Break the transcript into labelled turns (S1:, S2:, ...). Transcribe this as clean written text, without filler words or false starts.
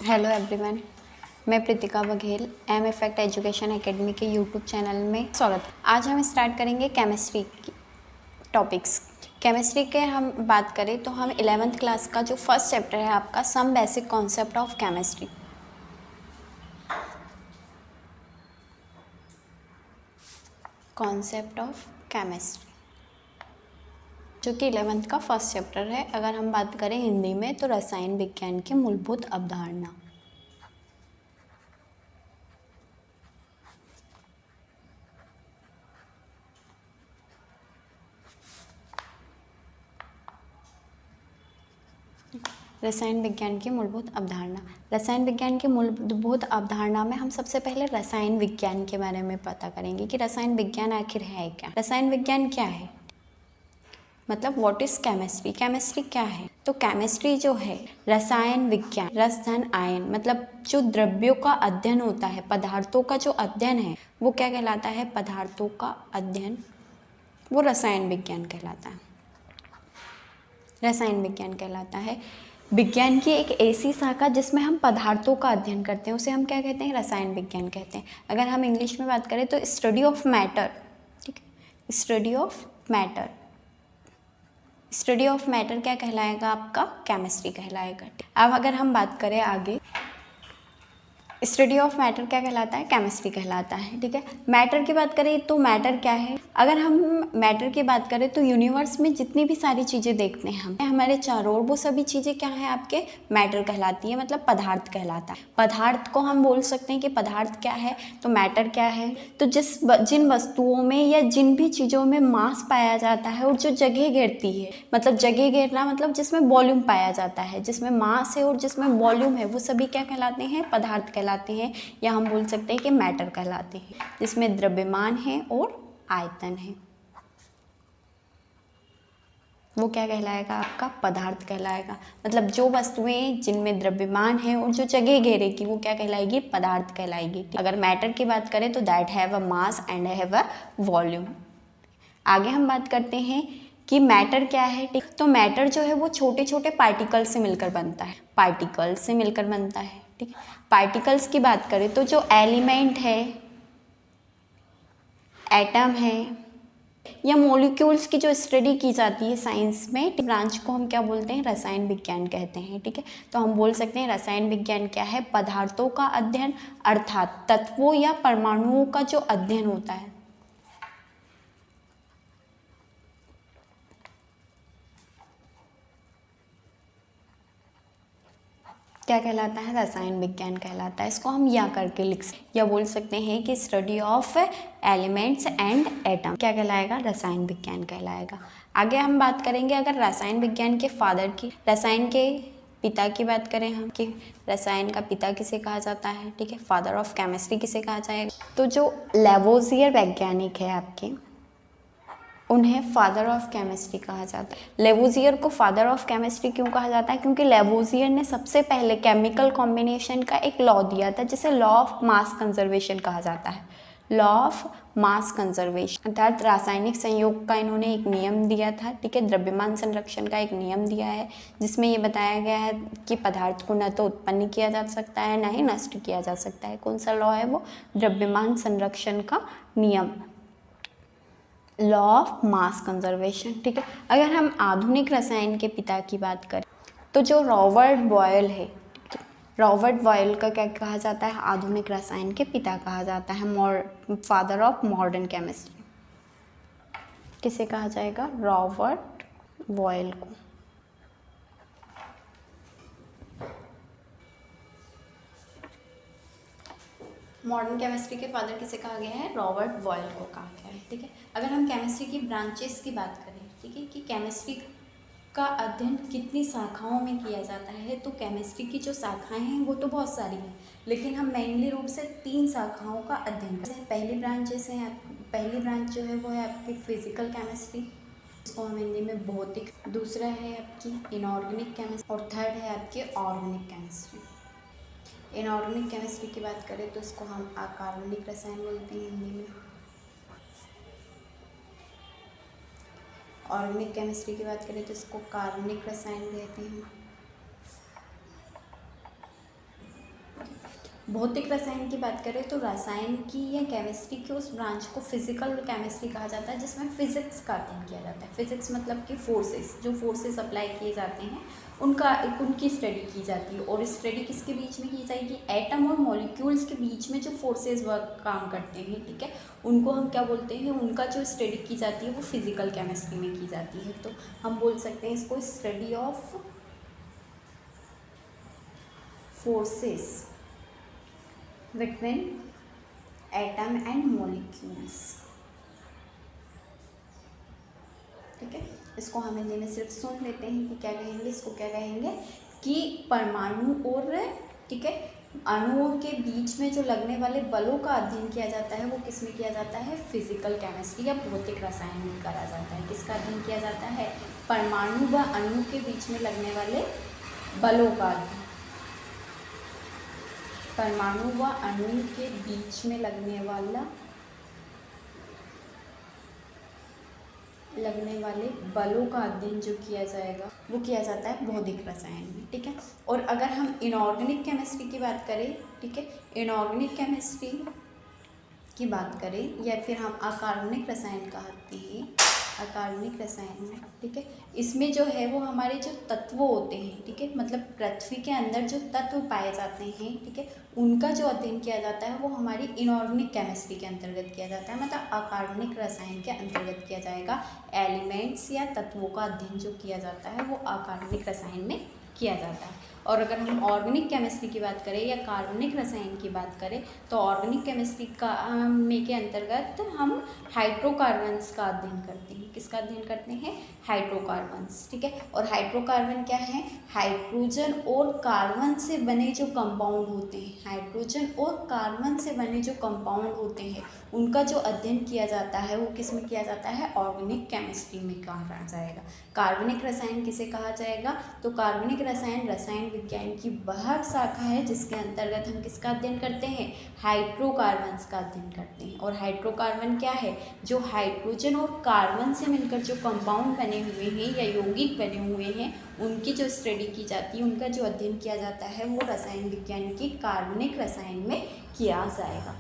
S1: Hello everyone, मैं Pritika Baghel am effect education academy के YouTube channel में स्वागत है। आज हम स्टार्ट करेंगे केमिस्ट्री की टॉपिक्स। केमिस्ट्री के हम बात करें तो हम 11th क्लास का जो फर्स्ट चैप्टर है आपका some basic concept of chemistry, concept of chemistry जो कि 11th का फर्स्ट चैप्टर है। अगर हम बात करें हिंदी में तो रसायन विज्ञान की मूलभूत अवधारणा। रसायन विज्ञान की मूलभूत अवधारणा। रसायन विज्ञान की मूलभूत अवधारणा में हम सबसे पहले रसायन विज्ञान के बारे में पता करेंगे कि रसायन विज्ञान आखिर है क्या। रसायन विज्ञान क्या है, मतलब व्हाट इज केमिस्ट्री। केमिस्ट्री क्या है, तो केमिस्ट्री जो है रसायन विज्ञान, रस धन आयन, मतलब जो द्रव्यों का अध्ययन होता है, पदार्थों का जो अध्ययन है वो क्या कहलाता है, पदार्थों का अध्ययन, वो रसायन विज्ञान कहलाता है। रसायन विज्ञान कहलाता है विज्ञान की एक ऐसी शाखा जिसमें हम पदार्थों का अध्ययन करते हैं, उसे हम क्या कहते हैं, रसायन विज्ञान कहते हैं। अगर हम इंग्लिश में बात करें तो स्टडी ऑफ मैटर, ठीक है, study of matter. Study of matter क्या कहलाएगा आपका, केमिस्ट्री कहलाएगा। अब अगर हम बात करें आगे, स्टडी ऑफ मैटर क्या कहलाता है, केमिस्ट्री कहलाता है। ठीक है, मैटर की बात करें तो मैटर क्या है, अगर हम मैटर की बात करें तो यूनिवर्स में जितनी भी सारी चीज़ें देखते हैं हम हमारे चारों ओर, वो सभी चीज़ें क्या है आपके मैटर कहलाती है, मतलब पदार्थ कहलाता है। पदार्थ को हम बोल सकते हैं कि पदार्थ क्या है, तो मैटर क्या है, तो जिन वस्तुओं में या जिन भी चीज़ों में मास पाया जाता है और जो जगह घेरती है, मतलब जगह घेरना मतलब जिसमें वॉल्यूम पाया जाता है, जिसमें मास है और जिसमें वॉल्यूम है, वो सभी क्या कहलाते हैं, पदार्थ कहलाते हैं, या हम बोल सकते हैं कि मैटर कहलाते हैं। जिसमें द्रव्यमान है और आयतन है, वो क्या कहलाएगा आपका, पदार्थ कहलाएगा। मतलब जो वस्तुएं जिनमें द्रव्यमान है और जो जगह घेरेगी वो क्या कहलाएगी, पदार्थ कहलाएगी। अगर मैटर की बात करें तो that have a mass and have a volume. आगे हम बात करते हैं कि मैटर क्या है। ठीक, तो मैटर जो है वो छोटे छोटे पार्टिकल्स से मिलकर बनता है, पार्टिकल्स से मिलकर बनता है। ठीक है, पार्टिकल्स की बात करें तो जो एलिमेंट है, एटम है या मॉलिक्यूल्स की जो स्टडी की जाती है साइंस में, ब्रांच को हम क्या बोलते हैं, रसायन विज्ञान कहते हैं। ठीक है, तो हम बोल सकते हैं रसायन विज्ञान क्या है, पदार्थों का अध्ययन, अर्थात तत्वों या परमाणुओं का जो अध्ययन होता है। क्या कहलाता है, रसायन विज्ञान कहलाता है। इसको हम या करके लिख सकते, या बोल सकते हैं कि study of elements and atom क्या कहलाएगा, रसायन विज्ञान कहलाएगा। आगे हम बात करेंगे अगर रसायन विज्ञान के फादर की, रसायन के पिता की बात करें हम कि रसायन का पिता किसे कहा जाता है। ठीक है, फादर ऑफ केमिस्ट्री किसे कहा जाएगा, तो जो लेवोजियर वैज्ञानिक है आपके, उन्हें फादर ऑफ केमिस्ट्री कहा जाता है। लेवोजियर को फादर ऑफ केमिस्ट्री क्यों कहा जाता है, क्योंकि लेवोजियर ने सबसे पहले केमिकल कॉम्बिनेशन का एक लॉ दिया था जिसे लॉ ऑफ मास कंजर्वेशन कहा जाता है। लॉ ऑफ मास कंजर्वेशन अर्थात रासायनिक संयोग का इन्होंने एक नियम दिया था। ठीक है, द्रव्यमान संरक्षण का एक नियम दिया है जिसमें ये बताया गया है कि पदार्थ को न तो उत्पन्न किया जा सकता है न ही नष्ट किया जा सकता है। कौन सा लॉ है वो, द्रव्यमान संरक्षण का नियम, लॉ ऑफ मास कंजर्वेशन। ठीक है, अगर हम आधुनिक रसायन के पिता की बात करें तो जो रॉबर्ट बॉयल है, रॉबर्ट बॉयल का क्या कहा जाता है, आधुनिक रसायन के पिता कहा जाता है, फादर ऑफ मॉडर्न केमिस्ट्री किसे कहा जाएगा, रॉबर्ट बॉयल को। मॉडर्न केमिस्ट्री के फादर किसे कहा गया है, रॉबर्ट बॉयल को कहा गया है। ठीक है, अगर हम केमिस्ट्री की ब्रांचेस की बात करें, ठीक है, कि केमिस्ट्री का अध्ययन कितनी शाखाओं में किया जाता है, तो केमिस्ट्री की जो शाखाएं हैं वो तो बहुत सारी हैं, लेकिन हम मेनली रूप से 3 शाखाओं का अध्ययन करते हैं। पहली ब्रांच जैसे पहली ब्रांच जो है वो है आपकी फिजिकल केमिस्ट्री, इसको हम हिंदी में भौतिक, दूसरा है आपकी इनऑर्गेनिक केमिस्ट्री और थर्ड है आपकी ऑर्गेनिक केमिस्ट्री। इनऑर्गेनिक केमिस्ट्री की बात करें तो इसको हम अकार्बनिक रसायन बोलते हैं हिंदी में। ऑर्गेनिक केमिस्ट्री की बात करें तो इसको कार्बनिक रसायन कहते हैं। भौतिक रसायन की बात करें तो रसायन की या केमिस्ट्री की उस ब्रांच को फिजिकल केमिस्ट्री कहा जाता है जिसमें फिजिक्स का अध्ययन किया जाता है। फिजिक्स मतलब कि फोर्सेस, जो फोर्सेस अप्लाई किए जाते हैं उनकी स्टडी की जाती है। और स्टडी किसके बीच में की जाएगी? एटम और मॉलिक्यूल्स के बीच में जो फोर्सेस वर्क काम करते हैं, ठीक है, उनको हम क्या बोलते हैं? उनका जो स्टडी की जाती है वो फिजिकल केमिस्ट्री में की जाती है। तो हम बोल सकते हैं इसको study of forces between atom and molecules, ठीक है। इसको हम हिंदी में सिर्फ सुन लेते हैं कि क्या कहेंगे, इसको क्या कहेंगे कि परमाणु और, ठीक है, अणुओं के बीच में जो लगने वाले बलों का अध्ययन किया जाता है वो किस में किया जाता है? फिजिकल केमिस्ट्री या भौतिक रसायन में करा जाता है। किसका अध्ययन किया जाता है? परमाणु व अणु के बीच में लगने वाले बलों का अध्ययन, परमाणु व अणु के बीच में लगने वाले बलों का अध्ययन जो किया जाएगा वो किया जाता है भौतिक रसायन में, ठीक है। और अगर हम इनऑर्गेनिक केमिस्ट्री की बात करें, ठीक है, इनऑर्गेनिक केमिस्ट्री की बात करें या फिर हम अकार्बनिक रसायन कहते हैं, अकार्बनिक रसायन में, ठीक है, इसमें जो है वो हमारे जो तत्व होते हैं, ठीक है, मतलब पृथ्वी के अंदर जो तत्व पाए जाते हैं, ठीक है, उनका जो अध्ययन किया जाता है वो हमारी इनऑर्गेनिक केमिस्ट्री के अंतर्गत किया जाता है, मतलब अकार्बनिक रसायन के अंतर्गत किया जाएगा। एलिमेंट्स या तत्वों का अध्ययन जो किया जाता है वो अकार्बनिक रसायन में किया जाता है। और अगर हम ऑर्गेनिक केमिस्ट्री की बात करें या कार्बनिक रसायन की बात करें तो ऑर्गेनिक केमिस्ट्री का में के अंतर्गत हम हाइड्रोकार्बन्स का अध्ययन करते हैं। किसका अध्ययन करते हैं? हाइड्रोकार्बन्स, ठीक है। और हाइड्रोकार्बन क्या है? हाइड्रोजन और कार्बन से बने जो कंपाउंड होते हैं, हाइड्रोजन और कार्बन से बने जो कंपाउंड होते हैं उनका जो अध्ययन किया जाता है वो किस में किया जाता है? ऑर्गेनिक केमिस्ट्री में कहा जाएगा। कार्बनिक रसायन किसे कहा जाएगा? तो कार्बनिक रसायन रसायन विज्ञान की वह शाखा है जिसके अंतर्गत हम किसका अध्ययन करते हैं? हाइड्रोकार्बन्स का अध्ययन करते हैं। और हाइड्रोकार्बन क्या है? जो हाइड्रोजन और कार्बन से मिलकर जो कंपाउंड बने हुए हैं या यौगिक बने हुए हैं उनकी जो स्टडी की जाती है, उनका जो अध्ययन किया जाता है वो रसायन विज्ञान की कार्बनिक रसायन में किया जाएगा।